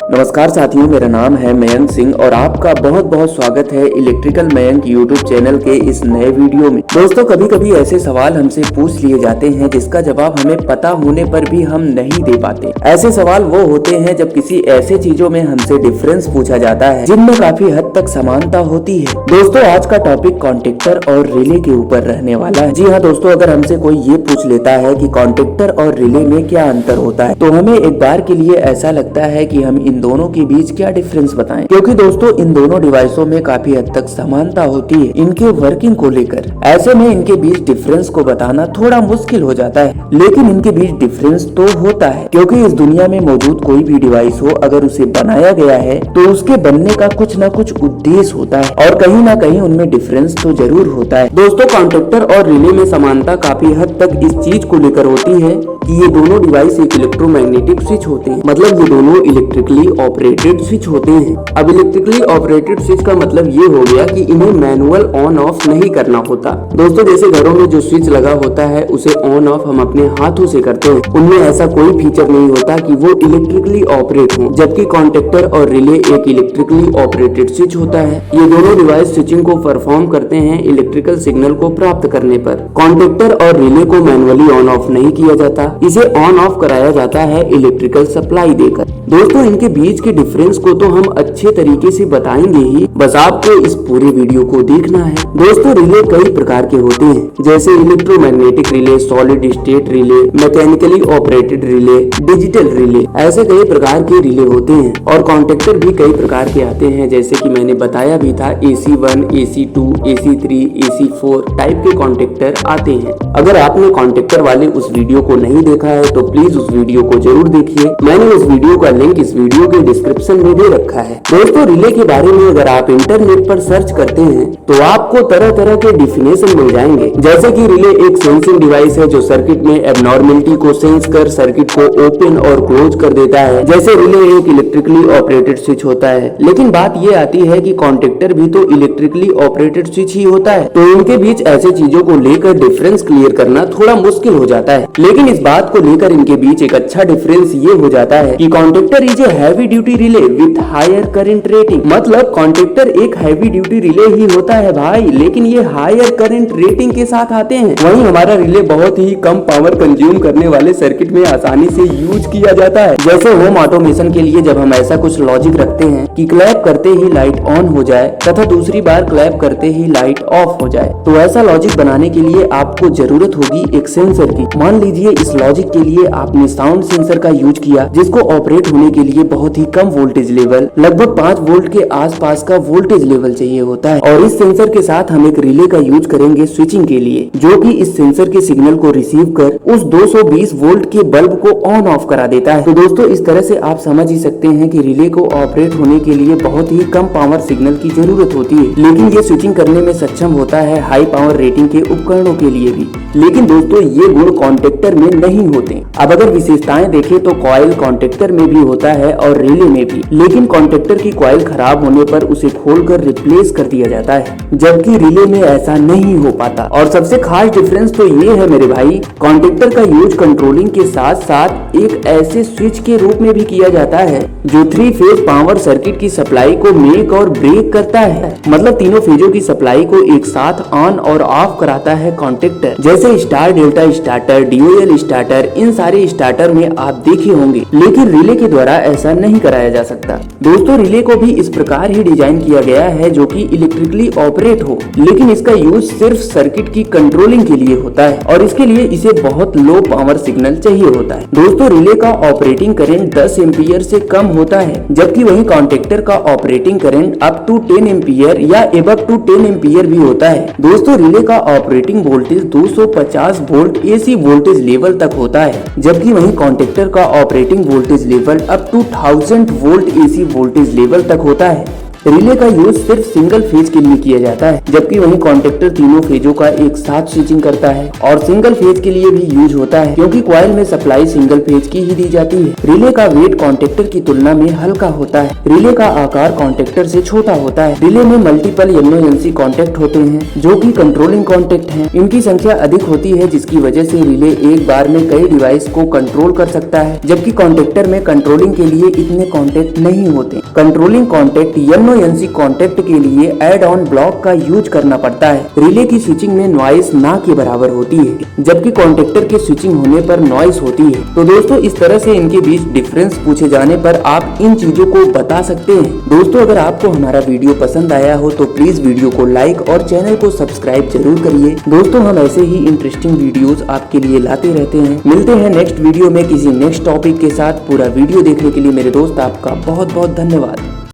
नमस्कार साथियों, मेरा नाम है मयंक सिंह और आपका बहुत बहुत स्वागत है इलेक्ट्रिकल मयंक यूट्यूब चैनल के इस नए वीडियो में। दोस्तों, कभी कभी ऐसे सवाल हमसे पूछ लिए जाते हैं जिसका जवाब हमें पता होने पर भी हम नहीं दे पाते। ऐसे सवाल वो होते हैं जब किसी ऐसे चीजों में हमसे डिफरेंस पूछा जाता है जिनमें काफी हद तक समानता होती है। दोस्तों, आज का टॉपिक कॉन्टेक्टर और रिले के ऊपर रहने वाला है। जी हाँ दोस्तों, अगर हमसे कोई ये पूछ लेता है कि कॉन्टेक्टर और रिले में क्या अंतर होता है तो हमें एक बार के लिए ऐसा लगता है कि हम इन दोनों के बीच क्या डिफरेंस बताएं, क्योंकि दोस्तों इन दोनों डिवाइसों में काफी हद तक समानता होती है इनके वर्किंग को लेकर। ऐसे में इनके बीच डिफरेंस को बताना थोड़ा मुश्किल हो जाता है, लेकिन इनके बीच डिफरेंस तो होता है, क्योंकि इस दुनिया में मौजूद कोई भी डिवाइस हो, अगर उसे बनाया गया है तो उसके बनने का कुछ न कुछ उद्देश्य होता है और कहीं ना कहीं उनमें डिफरेंस तो जरूर होता है। दोस्तों, कॉन्टेक्टर और रिले में समानता काफी हद तक इस चीज को लेकर होती है कि ये दोनों डिवाइस एक इलेक्ट्रोमैग्नेटिक स्विच होते हैं, मतलब ये दोनों इलेक्ट्रिकली ऑपरेटेड स्विच होते हैं। अब इलेक्ट्रिकली ऑपरेटेड स्विच का मतलब ये हो गया कि इन्हें मैनुअल ऑन ऑफ नहीं करना होता। दोस्तों, जैसे घरों में जो स्विच लगा होता है उसे ऑन ऑफ हम अपने हाथों से करते हैं, उनमें ऐसा कोई फीचर नहीं होता कि वो इलेक्ट्रिकली ऑपरेट हो, जबकि कॉन्टेक्टर और रिले एक इलेक्ट्रिकली ऑपरेटेड स्विच होता है। ये दोनों डिवाइस स्विचिंग को परफॉर्म करते हैं इलेक्ट्रिकल सिग्नल को प्राप्त करने पर। कॉन्टेक्टर और रिले को मैनुअली ऑन ऑफ नहीं किया जाता, इसे ऑन ऑफ कराया जाता है इलेक्ट्रिकल सप्लाई देकर। दोस्तों, इनके बीच के डिफरेंस को तो हम अच्छे तरीके से बताएंगे ही, बस आपको इस पूरे वीडियो को देखना है। दोस्तों, रिले कई प्रकार के होते हैं, जैसे electromagnetic relay, solid state relay, mechanically operated relay, digital relay, ऐसे कई प्रकार के रिले होते हैं। और कॉन्टेक्टर भी कई प्रकार के आते हैं, जैसे कि मैंने बताया भी था, AC1, AC2, AC3, AC4 type के कॉन्टेक्टर आते हैं। अगर आपने कॉन्टेक्टर वाले उस वीडियो को नहीं देखा है तो प्लीज उस वीडियो को जरूर देखिए, मैंने उस वीडियो का लिंक इस वीडियो के डिस्क्रिप्शन में दे रखा है। दोस्तों, रिले के बारे में अगर आप इंटरनेट पर सर्च करते हैं तो आपको तरह तरह के डिफिनेशन मिल जाएंगे, जैसे कि रिले एक सेंसिंग डिवाइस है जो सर्किट में एबनॉर्मेलिटी को सेंस कर सर्किट को ओपन और क्लोज कर देता है। जैसे रिले एक इलेक्ट्रिकली ऑपरेटेड स्विच होता है, लेकिन बात ये आती है कि कॉन्टेक्टर भी तो इलेक्ट्रिकली ऑपरेटेड स्विच ही होता है, तो इनके बीच ऐसे चीजों को लेकर डिफरेंस क्लियर करना थोड़ा मुश्किल हो जाता है। लेकिन इस बात को लेकर इनके बीच एक अच्छा डिफरेंस ये हो जाता है कि contactor is a heavy duty relay with higher current rating. मतलब कॉन्टेक्टर एक हैवी ड्यूटी रिले ही होता है भाई, लेकिन ये हायर करंट रेटिंग के साथ आते हैं। वहीं हमारा रिले बहुत ही कम पावर कंज्यूम करने वाले सर्किट में आसानी से यूज किया जाता है। जैसे होम ऑटोमेशन के लिए जब हम ऐसा कुछ लॉजिक रखते हैं कि क्लैप करते ही लाइट ऑन हो जाए तथा दूसरी बार क्लैप करते ही लाइट ऑफ हो जाए, तो ऐसा लॉजिक बनाने के लिए आपको जरूरत होगी एक सेंसर की। मान लीजिए इस लॉजिक के लिए आपने साउंड सेंसर का यूज किया, जिसको ऑपरेट होने के लिए बहुत ही कम वोल्टेज लेवल, लगभग 5 वोल्ट के आसपास का वोल्टेज लेवल चाहिए होता है। और इस सेंसर के साथ हम एक रिले का यूज करेंगे स्विचिंग के लिए, जो कि इस सेंसर के सिग्नल को रिसीव कर उस 220 वोल्ट के बल्ब को ऑन ऑफ करा देता है। तो दोस्तों, इस तरह से आप समझ ही सकते हैं कि रिले को ऑपरेट होने के लिए बहुत ही कम पावर सिग्नल की जरूरत होती है, लेकिन ये स्विचिंग करने में सक्षम होता है हाई पावर रेटिंग के उपकरणों के लिए भी। लेकिन दोस्तों, ये गुण कॉन्टेक्टर में नहीं होते। अब अगर विशेषताएं देखें तो कॉइल कॉन्टेक्टर में भी होता है और रिले में भी, लेकिन कॉन्टेक्टर की कॉइल खराब होने पर उसे खोलकर रिप्लेस कर दिया जाता है, जबकि रिले में ऐसा नहीं हो पाता। और सबसे खास डिफरेंस तो ये है मेरे भाई, कॉन्टेक्टर का यूज कंट्रोलिंग के साथ साथ एक ऐसे स्विच के रूप में भी किया जाता है जो 3 फेज पावर सर्किट की सप्लाई को मेक और ब्रेक करता है। मतलब तीनों फेजों की सप्लाई को एक साथ ऑन और ऑफ कराता है कॉन्टेक्टर। जैसे star delta starter, DOL starter, इन सारे स्टार्टर में आप देखे होंगे, लेकिन रिले के द्वारा ऐसा नहीं कराया जा सकता। दोस्तों, रिले को भी इस प्रकार ही डिजाइन किया गया है जो कि इलेक्ट्रिकली ऑपरेट हो, लेकिन इसका यूज सिर्फ सर्किट की कंट्रोलिंग के लिए होता है और इसके लिए इसे बहुत लो पावर सिग्नल चाहिए होता है। दोस्तों, रिले का ऑपरेटिंग करंट 10 एम्पियर से कम होता है, जबकि वहीं कॉन्टेक्टर का operating current up to 10 ampere या एबव टू 10 एम्पियर भी होता है। दोस्तों, रिले का operating voltage 250 volt AC voltage level तक होता है, जबकि वहीं कॉन्टेक्टर का operating voltage level up to 1000 volt AC voltage level तक होता है। रिले का यूज सिर्फ सिंगल फेज के लिए किया जाता है, जबकि वहीं कॉन्टेक्टर तीनों फेजों का एक साथ स्विचिंग करता है और सिंगल फेज के लिए भी यूज होता है, क्योंकि कॉइल में सप्लाई सिंगल फेज की ही दी जाती है। रिले का वेट कॉन्टेक्टर की तुलना में हल्का होता है। रिले का आकार कॉन्टेक्टर से छोटा होता है। रिले में मल्टीपल NONC कॉन्टेक्ट होते हैं जो कि कंट्रोलिंग कॉन्टेक्ट हैं। इनकी संख्या अधिक होती है, जिसकी वजह से रिले एक बार में कई डिवाइस को कंट्रोल कर सकता है, जबकि कॉन्टेक्टर में कंट्रोलिंग के लिए इतने कॉन्टेक्ट नहीं होते। कंट्रोलिंग कॉन्टेक्ट NONC कॉन्टेक्ट के लिए एड ऑन ब्लॉक का यूज करना पड़ता है। रिले की स्विचिंग में नॉइस ना के बराबर होती है, जबकि कॉन्टेक्टर के स्विचिंग होने पर नॉइस होती है। तो दोस्तों, इस तरह से इनके बीच डिफरेंस पूछे जाने पर आप इन चीजों को बता सकते हैं। दोस्तों, अगर आपको हमारा वीडियो पसंद आया हो तो प्लीज वीडियो को लाइक और चैनल को सब्सक्राइब जरूर करिए। दोस्तों, हम ऐसे ही इंटरेस्टिंग वीडियोस आपके लिए लाते रहते हैं। मिलते हैं नेक्स्ट वीडियो में किसी नेक्स्ट टॉपिक के साथ। पूरा वीडियो देखने के लिए मेरे दोस्त आपका बहुत बहुत धन्यवाद।